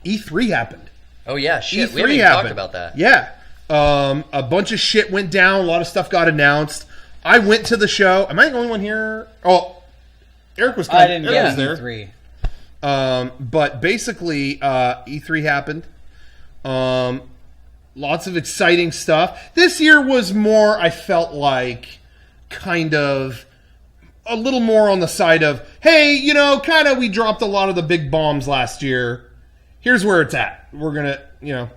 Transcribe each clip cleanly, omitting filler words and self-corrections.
E3 happened. Oh yeah, shit. E3 we haven't even talked about that. Yeah. A bunch of shit went down. A lot of stuff got announced. I went to the show. Am I the only one here? Oh, Eric was I didn't Eric get was E3. But basically, E3 happened. Lots of exciting stuff. This year was more, I felt like, kind of a little more on the side of, hey, you know, kind of we dropped a lot of the big bombs last year. Here's where it's at. We're going to, you know,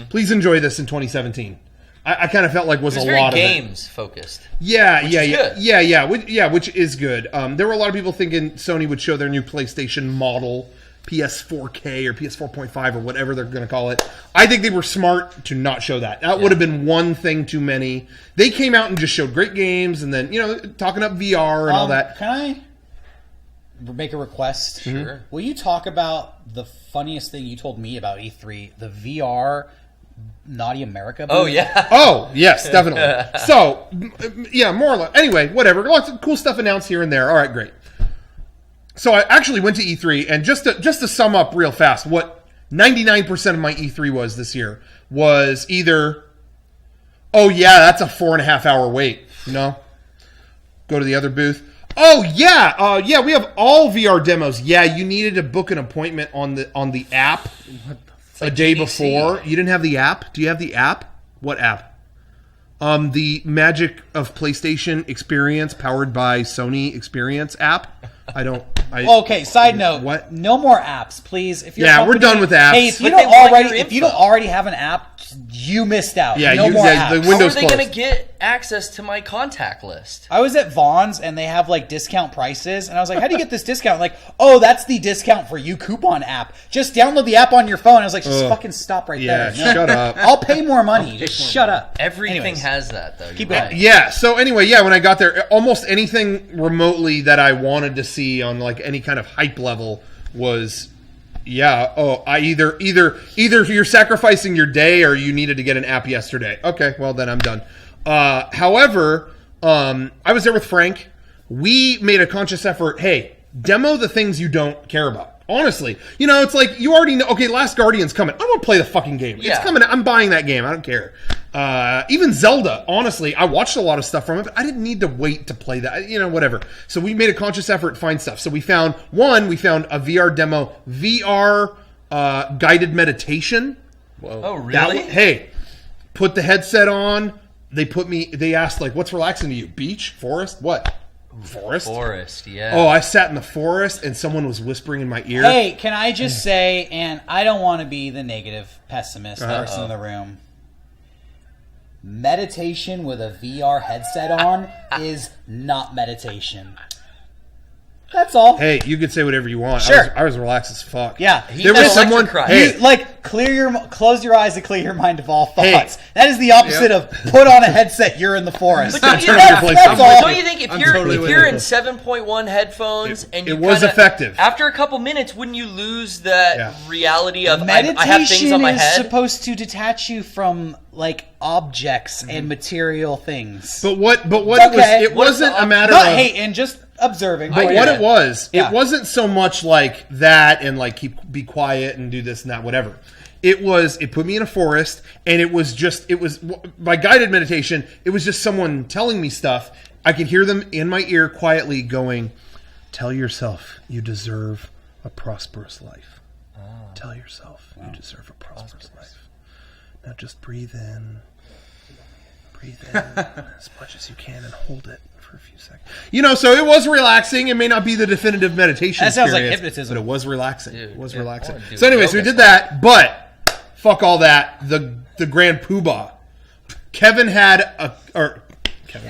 please enjoy this in 2017. I kind of felt like was a lot of games focused. Yeah, which which is good. There were a lot of people thinking Sony would show their new PlayStation model, PS4K or PS4.5 or whatever they're going to call it. I think they were smart to not show that. That would have been one thing too many. They came out and just showed great games and then, you know, talking up VR and all that. Can I make a request? Sure. Will you talk about the funniest thing you told me about E3, the VR Naughty America booth? Oh, yeah. Oh, yes, definitely. So, yeah, more or less. Anyway, whatever. Lots of cool stuff announced here and there. All right, great. So I actually went to E3, and just to sum up real fast, what 99% of my E3 was this year was either, oh, yeah, that's a 4.5 hour wait. No. Go to the other booth. Oh, yeah. Yeah, we have all VR demos. Yeah, you needed to book an appointment on the app. A day before. You didn't have the app? Do you have the app? What app? The Magic of PlayStation Experience powered by Sony Experience app. Okay, side note. What? No more apps, please. If you're we're done with apps. Hey, if you don't already have an app, you missed out. Yeah, no more apps. The Windows How are they going to get access to my contact list? I was at Vaughn's and they have like discount prices, and I was like, "How do you get this discount?" Like, "Oh, that's the discount for you coupon app. Just download the app on your phone." I was like, "Just fucking stop right there." No. Shut up. I'll pay more money. Just shut up. Everything has that though. Keep going. Yeah. So anyway, when I got there, almost anything remotely that I wanted to see on like any kind of hype level was. Yeah. Oh, I either you're sacrificing your day or you needed to get an app yesterday. Okay. Well, then I'm done. However, I was there with Frank. We made a conscious effort. Hey, demo the things you don't care about. Honestly, you know, it's like you already know. Okay, Last Guardian's coming. I want to play the fucking game. Yeah. It's coming. I'm buying that game. I don't care. Even Zelda. Honestly, I watched a lot of stuff from it, but I didn't need to wait to play that. You know, whatever. So we made a conscious effort to find stuff. So we found a VR demo, VR guided meditation. Whoa. Oh, really? Hey, put the headset on. They asked like, what's relaxing to you? Beach, forest, what? Forest, yeah. Oh, I sat in the forest and someone was whispering in my ear. Hey, can I just say, and I don't want to be the negative pessimist person in the room, meditation with a VR headset on is not meditation. That's all. Hey, you could say whatever you want. Sure. I was relaxed as fuck. Yeah. There was someone. Hey, Close your eyes and clear your mind of all thoughts. That is the opposite of put on a headset. You're in the forest. But That's all. don't you think if you're in 7.1 headphones and you it was effective after a couple minutes, wouldn't you lose that reality of meditation I have things on my head? is supposed to detach you from like objects and material things. But what it wasn't a matter not of hate and just observing. But what it was, it wasn't so much like that and like be quiet and do this and that, whatever. It put me in a forest, and it was by guided meditation. It was just someone telling me stuff. I could hear them in my ear quietly going, "Tell yourself you deserve a prosperous life. Tell yourself you deserve a prosperous life. Now just breathe in as much as you can and hold it for a few seconds." You know, so it was relaxing. It may not be the definitive meditation. That sounds like hypnotism, but it was relaxing. Dude, it was relaxing. So anyway, so we did that, but fuck all that. The Grand Poobah. Kevin had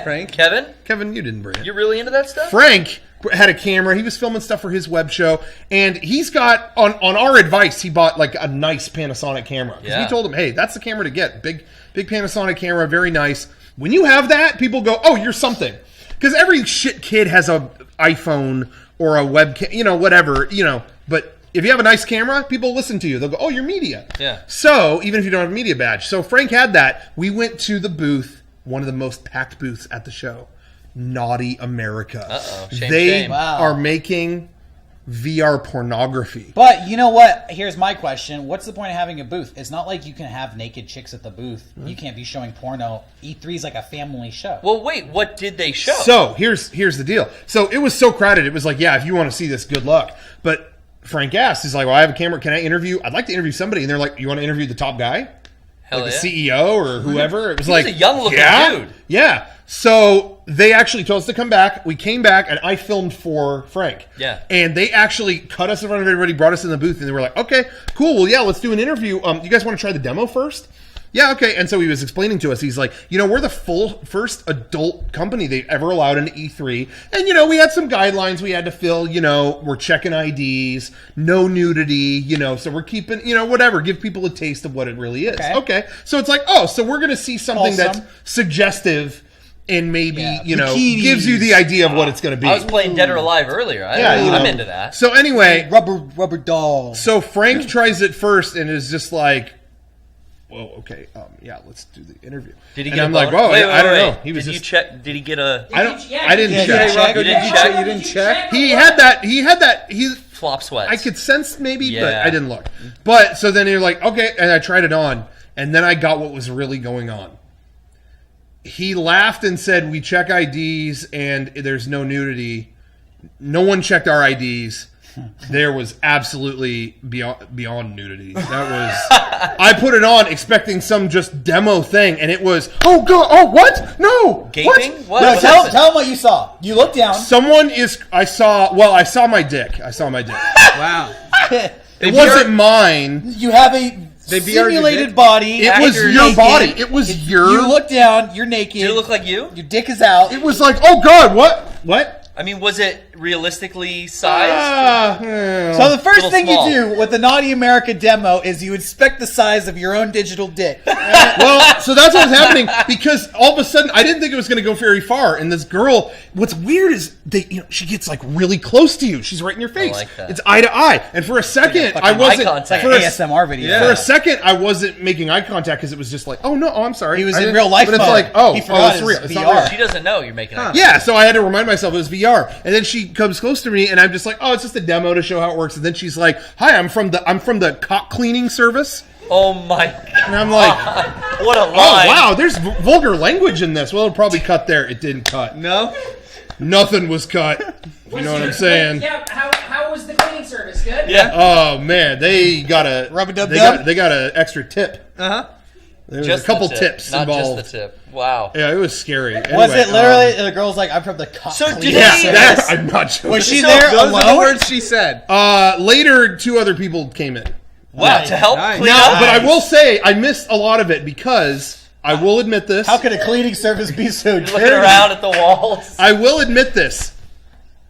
Frank? Kevin, you didn't bring it. You're really into that stuff? Frank had a camera. He was filming stuff for his web show, and he's got on our advice. He bought like a nice Panasonic camera. Yeah. We told him, hey, that's the camera to get. Big Panasonic camera, very nice. When you have that, people go, oh, you're something. Because every shit kid has a iPhone or a webcam, you know, whatever, you know. But if you have a nice camera, people listen to you. They'll go, oh, you're media. Yeah. So even if you don't have a media badge. So Frank had that. We went to the booth, one of the most packed booths at the show. Naughty America. Uh-oh. They are making VR pornography. But you know what? Here's my question. What's the point of having a booth? It's not like you can have naked chicks at the booth. You can't be showing porno. E3 is like a family show. Well, wait, what did they show? So here's the deal. So it was so crowded. It was like, yeah, if you want to see this, good luck. But Frank asked, he's like, well, I have a camera. Can I interview? I'd like to interview somebody. And they're like, you want to interview the top guy? Hell like yeah. the CEO or whoever? It was like a young-looking dude. Yeah. So they actually told us to come back. We came back, and I filmed for Frank. Yeah. And they actually cut us in front of everybody, brought us in the booth, and they were like, okay, cool. Well, yeah, let's do an interview. You guys want to try the demo first? Yeah, okay. And so he was explaining to us, he's like, we're the first adult company they've ever allowed into E3. And, we had some guidelines we had to fill, we're checking IDs, no nudity, so we're keeping, whatever, give people a taste of what it really is. Okay. So it's like, so we're going to see something that's suggestive and maybe, bikinis. gives you the idea of what it's going to be. I was playing Dead or Alive earlier. I'm into that. So anyway. Rubber doll. So Frank tries it first and is just like, well, okay, yeah, let's do the interview. Did he and get I'm a like, boner? whoa, I don't know. He was Did just you check? Did he get a I didn't check. Rocco, You didn't check? You didn't check? He had that. He flop sweats? I could sense maybe, but Yeah. I didn't look. But so then you're like, okay, and I tried it on, and then I got what was really going on. He laughed and said, "We check IDs, and there's no nudity. No one checked our IDs." There was absolutely beyond nudity. That was. I put it on expecting some just demo thing, and it was. Oh god! Oh what? No! Gaping? What? No, What tell happened? them what you saw. You looked down. Someone is. I saw my dick. Wow. It wasn't mine. You have a They VR'd simulated your dick? body. It was You're your naked. body. It was your. You look down. You're naked. Did it look like you? Your dick is out. It was like, oh god, what? I mean, was it realistically sized? So the first Little thing small. you do with the Naughty America demo is you inspect the size of your own digital dick. Well, so that's what was happening because all of a sudden I didn't think it was going to go very far. And this girl, what's weird is she gets like really close to you. She's right in your face. like that. It's eye to eye. And for a second, I eye wasn't. contact. For a, ASMR video. for a second, I wasn't making eye contact because it was just like, oh no, I'm sorry. He was I in didn't- real life But it's mode. like, oh, He forgot it's it real. was It's not VR. real. She doesn't know you're making it. Yeah, so I had to remind myself it was VR, and then she comes close to me, and I'm just like, "Oh, it's just a demo to show how it works." And then she's like, "Hi, I'm from the cock cleaning service," Oh my! and I'm like, What a "Oh line! wow, there's vulgar language in this." Well, it'll probably cut there. It didn't cut. No? Nothing was cut. You know what I'm saying? Yeah, how was the cleaning service? Good? Yeah, Oh man, they got a Rub-a-dub-dub? they got an extra tip. Uh-huh. There was just a couple the tip, tips not involved. just the tip. Wow. Yeah, it was scary. Was Anyway, it literally the girl's like, I'm from the cock So did cleaning Yeah, they- service. that, I'm not joking. Was she So there Those are the alone? words she said. Later, 2 other people came in. Wow, to help Nice. clean Now, up. but I will say I missed a lot of it because I will admit this. How could a cleaning service be so dirty? Looking around at the walls. I will admit this.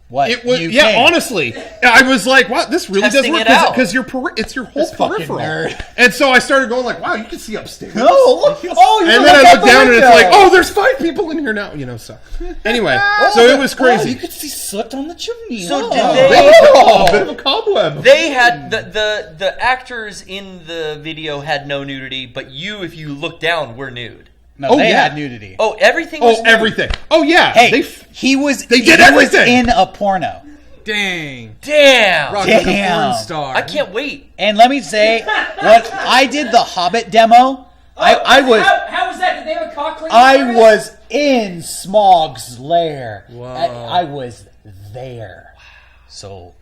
What? It was You yeah. came. Honestly, I was like, "Wow, this really Testing does work," it out. because it's your whole This fucking peripheral. nerd. And so I started going like, "Wow, you can see upstairs." No, look. Oh, you And then I looked down and it's like, "Oh, there's 5 people in here now." So anyway, so it was crazy. you could see soot on the chimney. So Oh. did a bit of a cobweb. They had the actors in the video had no nudity, but you, if you look down, were nude. No, Oh, they yeah. had nudity. Oh, everything was nude. Everything. Oh yeah. Hey, They he was. they did he everything. was in a porno. Dang. Damn. Rocco's a Damn. porn star. I can't wait. And let me say, what I did the Hobbit demo, I was. How was that? Did they have a cock cleaning I service? was in Smog's lair. Whoa. I was there. So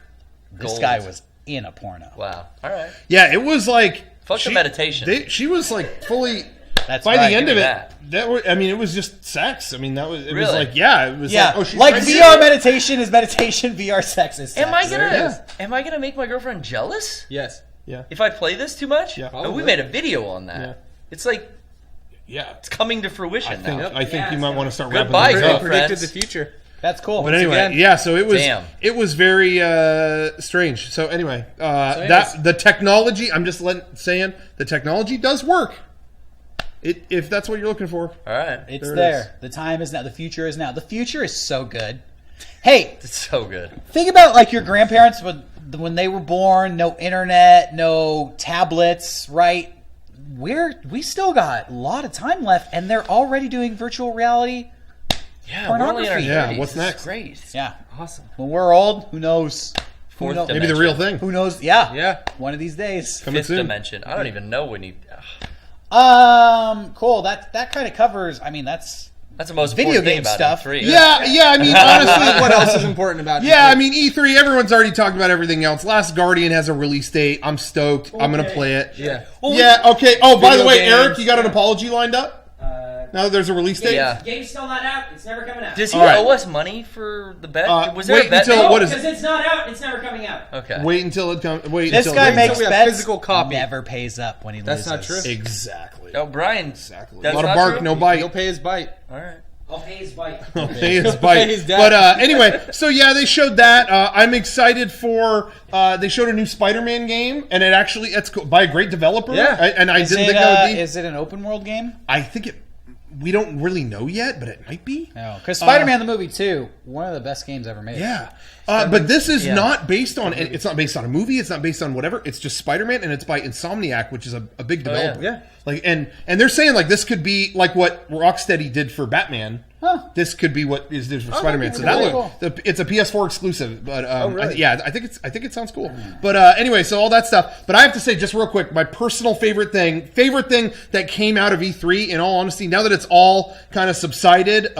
this Gold. guy was in a porno. Wow. All right. Yeah, it was like Fuck the meditation. She was like fully. That's By right. the end give of me it, I mean, it was just sex. I mean, it was Really? like, yeah, it was Yeah, like, oh, she's like right VR here. meditation is meditation. VR sex is sex. Am I gonna? Yeah. Am I gonna make my girlfriend jealous Yes. Yeah, if I play this too much? Yeah. And we made a video on that. Yeah. It's like yeah. it's coming to fruition now. I think you might want to start wrapping Goodbye, things They up. girlfriend. predicted the future. That's cool. But anyway, again. yeah. So Damn. it was very strange. So anyway, anyways. that the technology. I'm just saying the technology does work. If that's what you're looking for. All right. It's There it there. The time is now. The future is now. The future is so good. Hey, It's so good. think about like your grandparents when they were born. No internet, no tablets, right? We still got a lot of time left, and they're already doing virtual reality. Yeah, we're only in our Pornography. 30s. Yeah, what's It's next? Great. Yeah. Awesome. When we're old, who knows? Fourth knows? Maybe the dimension. real thing. Who knows? Yeah. Yeah. One of these days. Coming Fifth soon. dimension. I don't even know when you. Cool. That kind of covers. I mean, that's That's the most Video important thing game about stuff. E3. Yeah, I mean, honestly, What else is important about Yeah, E3? I mean, E3, everyone's already talked about everything else. Last Guardian has a release date. I'm stoked. I'm going to Okay. play it. Yeah. Well, Yeah, okay. Oh, by the Video way, games, Eric, you got an apology lined up? Now that there's a release date? Yeah. Game's still not out. It's never coming out. Does he All right. owe us money for the bet? Was there wait a bet? until- made? what is because it's not out. It's never coming out. Okay. Wait until it comes. Wait this until guy it makes we have bets. physical copy. Never pays up when he That's loses. not true. Exactly. Oh, Brian. Exactly. That's a lot of not bark, true? no bite. He'll pay his bite. All right. I'll pay his bite. Pay his Pay bite. his debt. But anyway, so yeah, they showed that. I'm excited for. They showed a new Spider-Man game, and it's cool, by a great developer. Yeah. I Is didn't it, think that would be. is it an open world game? I think it. We don't really know yet, but it might be. No, because Spider-Man the movie 2, one of the best games ever made. Yeah. But this is Yeah. not based on. It's not based on a movie. It's not based on whatever. It's just Spider-Man, and it's by Insomniac, which is a big developer. Yeah. Like and they're saying like this could be like what Rocksteady did for Batman. Huh. This could be what is this for Spider-Man. that'd So be that really look, it's a PS4 exclusive. But really? I think it sounds cool. But anyway, so all that stuff. But I have to say, just real quick, my personal favorite thing that came out of E3. In all honesty, now that it's all kind of subsided.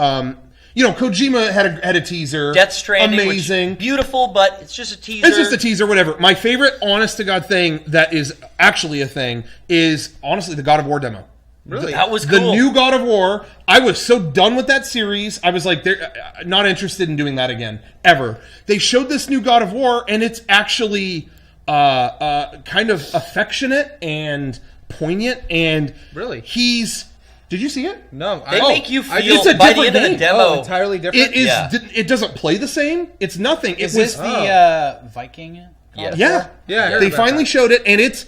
Kojima had a teaser. Death Stranding. Amazing. Which, beautiful, but it's just a teaser. It's just a teaser, whatever. My favorite, honest to God thing that is actually a thing is honestly the God of War demo. Really? That was The cool. new God of War. I was so done with that series. I was like, they're not interested in doing that again ever. They showed this new God of War, and it's actually kind of affectionate and poignant. And Really? Did you see it? No. They make you I feel it's a by the different end of the game. demo. entirely different. It is. Yeah. It doesn't play the same. It's nothing. Is it was this the Viking? Yes. Yeah, Yeah, I heard They about finally that. showed it, and it's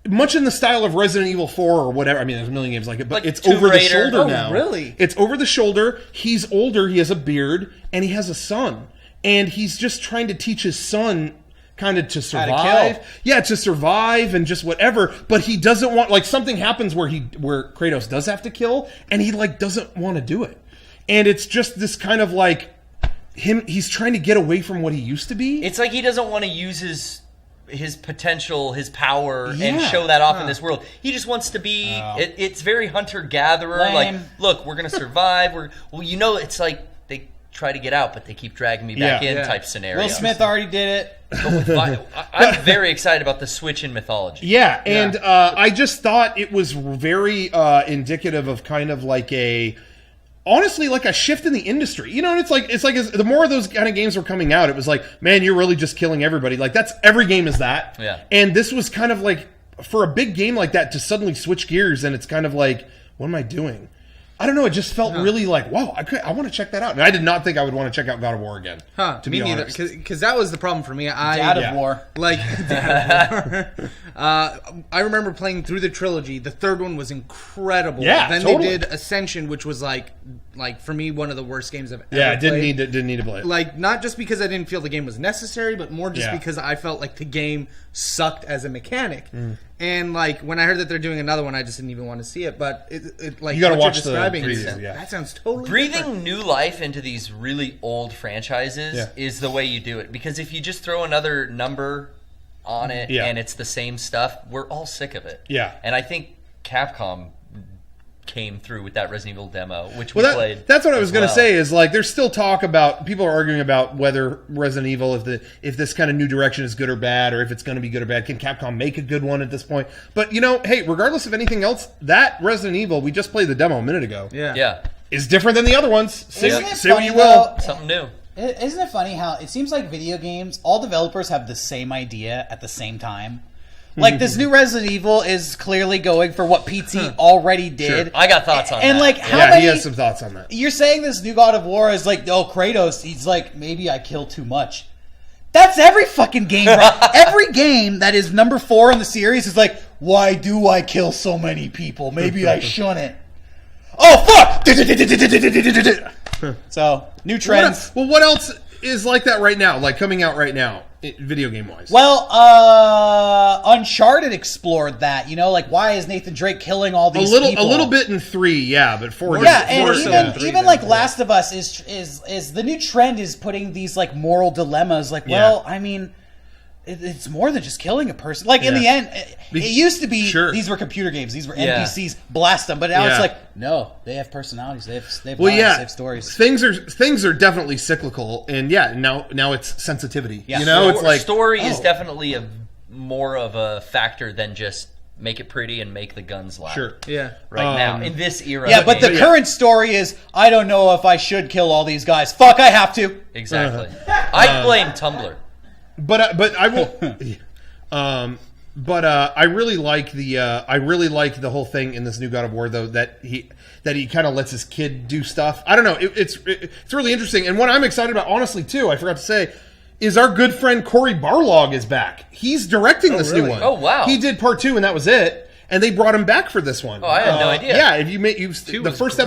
much in the style of Resident Evil 4 or whatever. I mean, there's a million games like it, but Like it's Tomb over the Raider. shoulder Oh, now. really? It's over the shoulder. He's older. He has a beard, and he has a son, and he's just trying to teach his son kind of to How to survive. kill. Yeah, to survive and just whatever. But he doesn't want something happens where Kratos does have to kill, and he doesn't want to do it. And it's just this kind of he's trying to get away from what he used to be. It's like he doesn't want to use his potential, his power, and Yeah. show that off in this world. He just wants to be. It's very hunter gatherer. Lame. Like, look, we're gonna survive. It's like they try to get out, but they keep dragging me back Yeah. in. Yeah. Type scenario. Will Smith already did it. I'm very excited about the switch in mythology. Yeah, and I just thought it was very indicative of kind of honestly, like a shift in the industry. And it's like the more of those kind of games were coming out, it was like, man, you're really just killing everybody. Like every game is that. Yeah. And this was kind of like, for a big game like that to suddenly switch gears, and it's kind of like, what am I doing? I don't know. It just felt really like, wow, I want to check that out. And I did not think I would want to check out God of War again. Huh, To me be neither. honest. Because that was the problem for me. Dad of Yeah. War. Like, Dad of War. I remember playing through the trilogy. The third one was incredible. Yeah, Then totally. they did Ascension, which was like for me one of the worst games I've ever Yeah, played. didn't need to play it. Like, not just because I didn't feel the game was necessary, but more just Yeah. because I felt like the game sucked as a mechanic. Mm. And when I heard that they're doing another one, I just didn't even want to see it. But it like You gotta what watch you're the describing, preview, yeah. that sounds totally Breathing different. new life into these really old franchises Yeah. is the way you do it. Because if you just throw another number on it Yeah. and it's the same stuff, we're all sick of it. Yeah. And I think Capcom came through with that Resident Evil demo, which Well, we played. that's what I was as going to well. say. Is there's still talk about people are arguing about whether Resident Evil, if this kind of new direction is good or bad, or if it's going to be good or bad. Can Capcom make a good one at this point? But hey, regardless of anything else, that Resident Evil we just played the demo a minute ago. Yeah, Is different than the other ones. Say, Isn't it say what funny, you will. though? something new. Isn't it funny how it seems like video games, all developers have the same idea at the same time? Like, this new Resident Evil is clearly going for what PT already did. I got thoughts on And, that. like, how Yeah, many... he has some thoughts on that. You're saying this new God of War is like, oh, Kratos, he's like, maybe I kill too much. That's every fucking game. Right? Every game that is number 4 in the series is like, why do I kill so many people? Maybe I shouldn't. Oh, fuck! So, new trends. Well, what else is like that right now? Like coming out right now, video game wise. Well, Uncharted explored that. Like, why is Nathan Drake killing all these people? A little bit in 3, yeah, but 4. Yeah, four and still even in 3. even like Last of Us is the new trend is putting these like moral dilemmas. Like, well, I mean, it's more than just killing a person. Like in the end, it used to be these were computer games, these were NPCs, blast them. But now it's like no, they have personalities, they have lives, they have stories. Things are definitely cyclical, and now it's sensitivity. Yeah. You know, it's like story is definitely more of a factor than just make it pretty and make the guns loud. Sure. Yeah. Right now, in this era. Yeah, but the current story is, I don't know if I should kill all these guys. Fuck, I have to. Exactly. I blame Tumblr. But I will. I really like the whole thing in this new God of War though that he kind of lets his kid do stuff. I don't know. It's really interesting, and what I'm excited about, honestly, too, I forgot to say, is our good friend Cory Barlog is back. He's directing this new one. Oh wow! He did part 2, and that was it. And they brought him back for this one. Oh, I had no idea. Yeah, if the first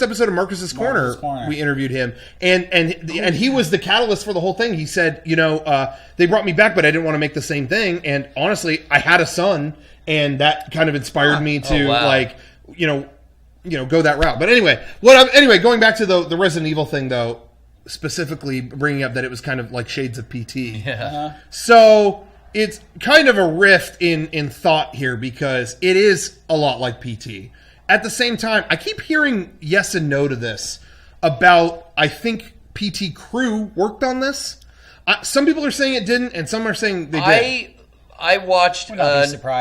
episode of Marcus's Corner, we interviewed him, and he was the catalyst for the whole thing. He said, they brought me back, but I didn't want to make the same thing. And honestly, I had a son, and that kind of inspired me to go that route. But anyway, going back to the Resident Evil thing though, specifically bringing up that it was kind of like shades of PT. Yeah. So. It's kind of a rift in thought here because it is a lot like PT. At the same time, I keep hearing yes and no to this about, I think PT Crew worked on this. Some people are saying it didn't, and some are saying they did. I watched an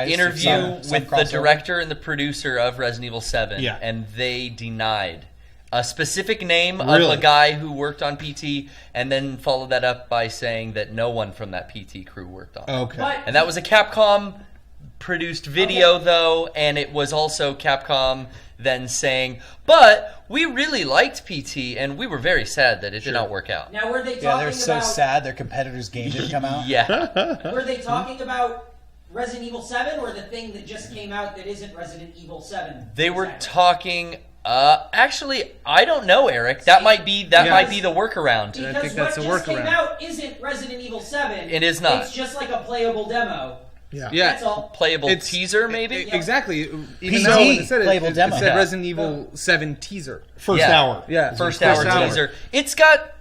interview some with the director and the producer of Resident Evil 7, Yeah. and they denied a specific name Really? of a guy who worked on PT, and then followed that up by saying that no one from that PT crew worked on it. Okay. And that was a Capcom-produced video, though, and it was also Capcom then saying, but we really liked PT, and we were very sad that it did not work out. Now, were they talking Yeah, they're so about... sad their competitor's game didn't come out. Yeah. Were they talking about Resident Evil 7 or the thing that just came out that isn't Resident Evil 7? They were talking... actually, I don't know, Eric. That might be the workaround. Because I think that's what a just came workaround. out isn't Resident Evil 7. It is not. It's just like a playable demo. Yeah. That's all. Playable teaser, maybe? Exactly. Even PT, though when it said playable it demo. said Yeah. Resident Evil 7 teaser. First hour. Yeah. First hour teaser. It's got...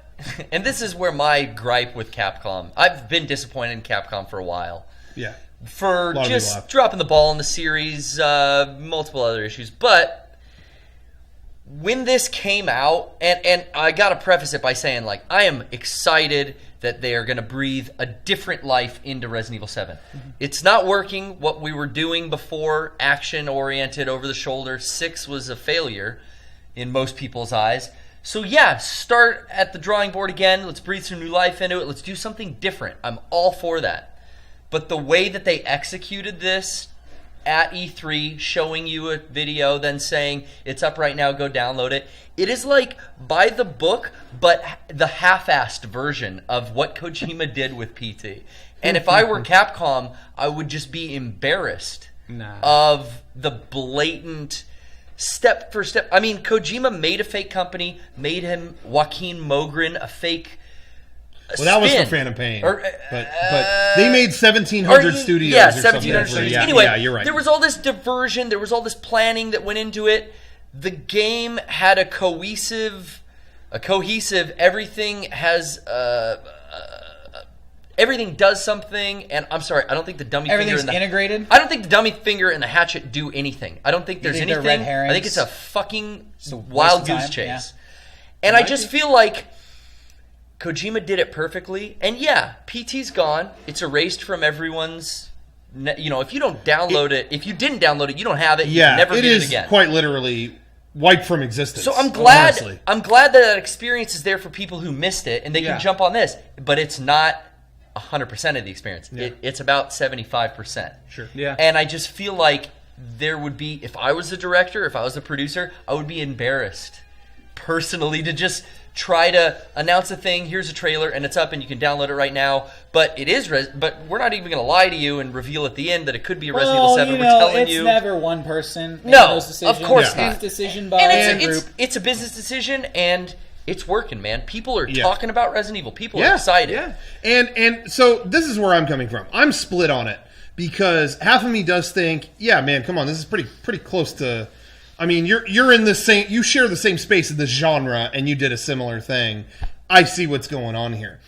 And this is where my gripe with Capcom... I've been disappointed in Capcom for a while. Yeah. For A lot of just people have. dropping the ball in the series, multiple other issues. But... when this came out, and I gotta preface it by saying, like, I am excited that they are gonna breathe a different life into Resident Evil 7. Mm-hmm. It's not working what we were doing before, action-oriented, over-the-shoulder. 6 was a failure in most people's eyes. So yeah, start at the drawing board again. Let's breathe some new life into it. Let's do something different. I'm all for that. But the way that they executed this... at E3, showing you a video, then saying, it's up right now, go download it. It is like, by the book, but the half-assed version of what Kojima did with PT. And if I were Capcom, I would just be embarrassed of the blatant step-for-step. I mean, Kojima made a fake company, made him Joaquin Mogren, a fake... Well, that was for Phantom Pain. But they made 1,700 studios. Yeah, or something. 1,700 studios. Yeah, Anyway, yeah, you're right. there was all this diversion. There was all this planning that went into it. The game had a cohesive. Everything has. Everything does something. And I'm sorry, I don't think the dummy finger. Everything's integrated. I don't think the dummy finger and the hatchet do anything. I don't think there's think they're anything. red herrings? I think it's a fucking a waste wild of goose time, chase. yeah. And I just feel like. Kojima did it perfectly, and yeah, PT's gone. It's erased from everyone's. If you don't download it, if you didn't download it, you don't have it. Yeah, you never it get is it again. Quite literally wiped from existence. So I'm glad. Honestly. I'm glad that experience is there for people who missed it, and they can jump on this. But it's not 100% of the experience. Yeah. It's about 75%. Sure. Yeah. And I just feel like there would be, if I was the director, if I was the producer, I would be embarrassed personally to just try to announce a thing. Here's a trailer, and it's up, and you can download it right now. But it is, but we're not even going to lie to you and reveal at the end that it could be a Resident Evil 7. We're telling it's you, never one person. making No, those decisions. of course It's not. a decision by and a group. it's a business decision, and it's working, man. People are Yeah. talking about Resident Evil. People are excited. Yeah. And so this is where I'm coming from. I'm split on it because half of me does think, yeah, man, come on, this is pretty close to. I mean, you're in the same. You share the same space in this genre, and you did a similar thing. I see what's going on here.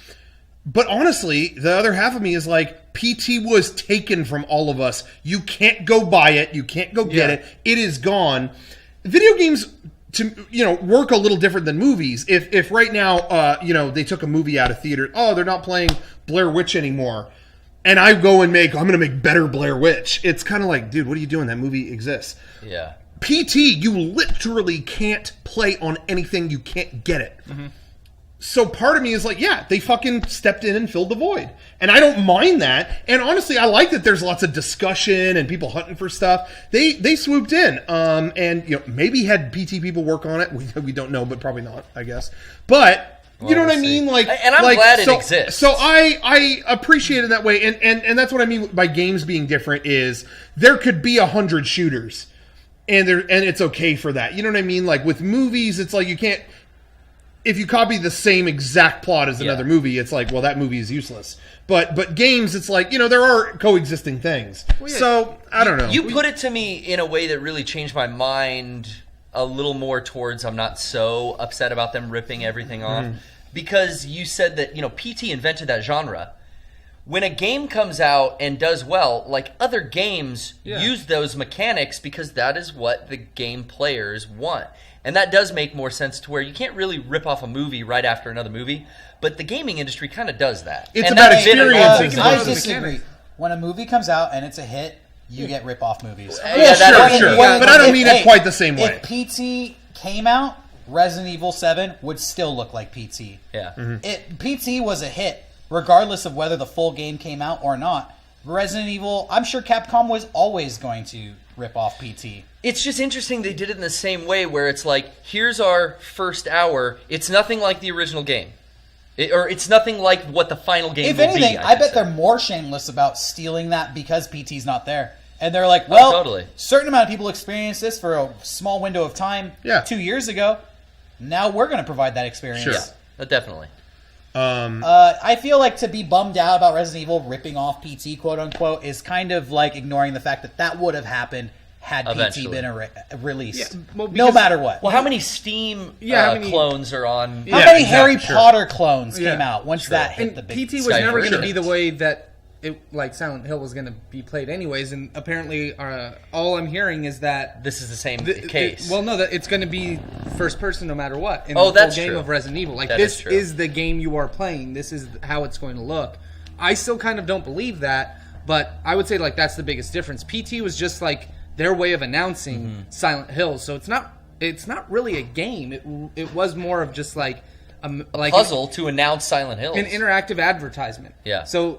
But honestly, the other half of me is like, PT was taken from all of us. You can't go buy it. You can't go get it. It is gone. Video games, work a little different than movies. If right now, they took a movie out of theater, they're not playing Blair Witch anymore, and I go and I'm going to make better Blair Witch. It's kind of like, dude, what are you doing? That movie exists. Yeah. PT, you literally can't play on anything. You can't get it. Mm-hmm. So part of me is like, yeah, they fucking stepped in and filled the void. And I don't mind that. And honestly, I like that there's lots of discussion and people hunting for stuff. They swooped in. And maybe had PT people work on it. We don't know, but probably not, I guess. But you know what I mean? Like, and I'm glad it exists. So I appreciate it that way. And that's what I mean by games being different is there could be 100 shooters. And it's okay for that. You know what I mean? Like with movies, it's like you can't. If you copy the same exact plot as another movie, it's like, well, that movie is useless. But games, it's like, there are coexisting things. Well, yeah. So, I don't know. You put it to me in a way that really changed my mind a little more towards I'm not so upset about them ripping everything off. Because you said that, PT invented that genre. When a game comes out and does well, like other games use those mechanics because that is what the game players want. And that does make more sense to where you can't really rip off a movie right after another movie, but the gaming industry kind of does that. It's about experiences. I disagree. When a movie comes out and it's a hit, you get rip-off movies. Sure. But I don't mean it quite the same way. If PT came out, Resident Evil 7 would still look like PT. Yeah. Mm-hmm. PT was a hit, regardless of whether the full game came out or not. Resident Evil, I'm sure Capcom was always going to rip off PT. It's just interesting they did it in the same way where it's like, here's our first hour. It's nothing like the original game. It's nothing like what the final game if will anything, be. I bet they're more shameless about stealing that because PT's not there. And they're like, well, totally. Certain amount of people experienced this for a small window of time 2 years ago. Now we're going to provide that experience. Sure. Yeah, definitely. I feel like to be bummed out about Resident Evil ripping off PT, quote unquote, is kind of like ignoring the fact that would have happened had PT been released. No matter what. Well, how many Steam clones are on? How many Harry Potter clones came out once that hit the big? PT was never going to be the way that Silent Hill was going to be played anyways, and apparently all I'm hearing is that this is the same case. That it's going to be first person no matter what in the full game of Resident Evil. Like, this is the game you are playing. This is how it's going to look. I still kind of don't believe that, but I would say that's the biggest difference. PT was just like their way of announcing Silent Hill, so it's not really a game. It was more of just like puzzle to announce Silent Hill. An interactive advertisement. Yeah. So,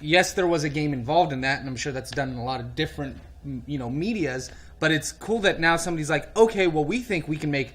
yes, there was a game involved in that, and I'm sure that's done in a lot of different, medias. But it's cool that now somebody's like, okay, well, we think we can make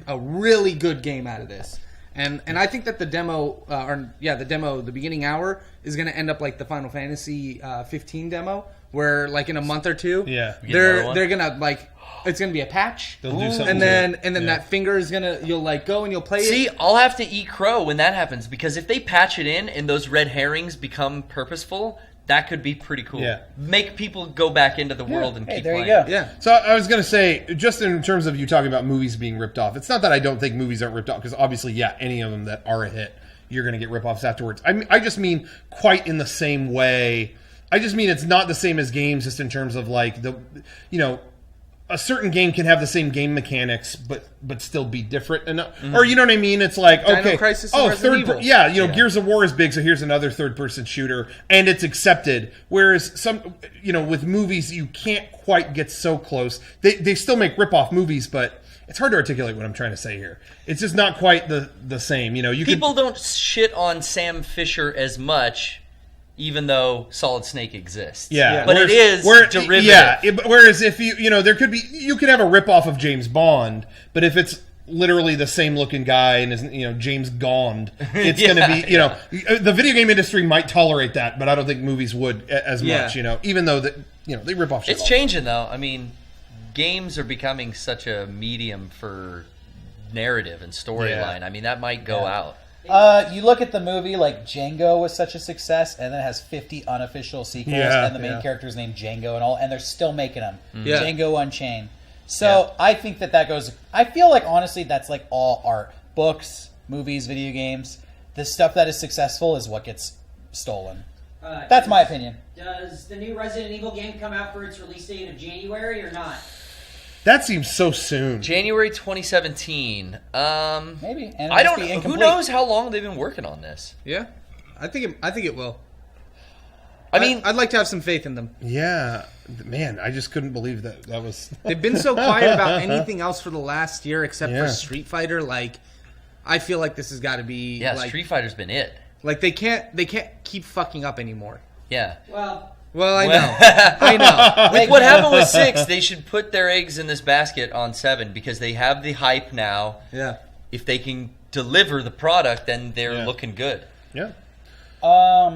a really good game out of this. And I think that the demo, the beginning hour is going to end up like the Final Fantasy 15 demo, where in a month or two, they're gonna it's gonna be a patch. They'll do something, and then that finger is gonna you'll go and you'll play it. See, I'll have to eat crow when that happens because if they patch it in and those red herrings become purposeful, that could be pretty cool. Yeah. Make people go back into the world and keep playing. There you go. Yeah. So I was going to say, just in terms of you talking about movies being ripped off, it's not that I don't think movies aren't ripped off, because obviously, any of them that are a hit, you're going to get rip-offs afterwards. I just mean quite in the same way. I just mean it's not the same as games, just in terms of a certain game can have the same game mechanics, but still be different enough. Mm-hmm. Or you know what I mean? It's like, okay, Crisis and Resident Evil. Gears of War is big, so here's another third-person shooter, and it's accepted. Whereas with movies, you can't quite get so close. They still make rip-off movies, but it's hard to articulate what I'm trying to say here. It's just not quite the same. People don't shit on Sam Fisher as much, even though Solid Snake exists. Yeah. But it is derivative. Yeah. Whereas if there could be, you could have a ripoff of James Bond, but if it's literally the same looking guy and isn't, James Gond, it's going to be, the video game industry might tolerate that, but I don't think movies would as much, even though they rip off shit. It's changing though. I mean, games are becoming such a medium for narrative and storyline. I mean, that might go out. You look at the movie, Django was such a success, and then it has 50 unofficial sequels, and the main character is named Django and they're still making them. Yeah. Django Unchained. So I think that goes. I feel like honestly, that's all art, books, movies, video games. The stuff that is successful is what gets stolen. That's my opinion. Does the new Resident Evil game come out for its release date of January or not? That seems so soon. January 2017. Maybe. And it'll I just don't be know. Who incomplete. knows how long they've been working on this? Yeah, I think it will. I mean, I'd like to have some faith in them. Yeah, man, I just couldn't believe that was. They've been so quiet about anything else for the last year except Yeah. for Street Fighter. Like, I feel like this has got to be. yeah, like, Street Fighter's been it. Like they can't keep fucking up anymore. Yeah. Well, I know. I know. With what happened with 6, they should put their eggs in this basket on 7 because they have the hype now. Yeah. If they can deliver the product, then they're Yeah. looking good. Yeah.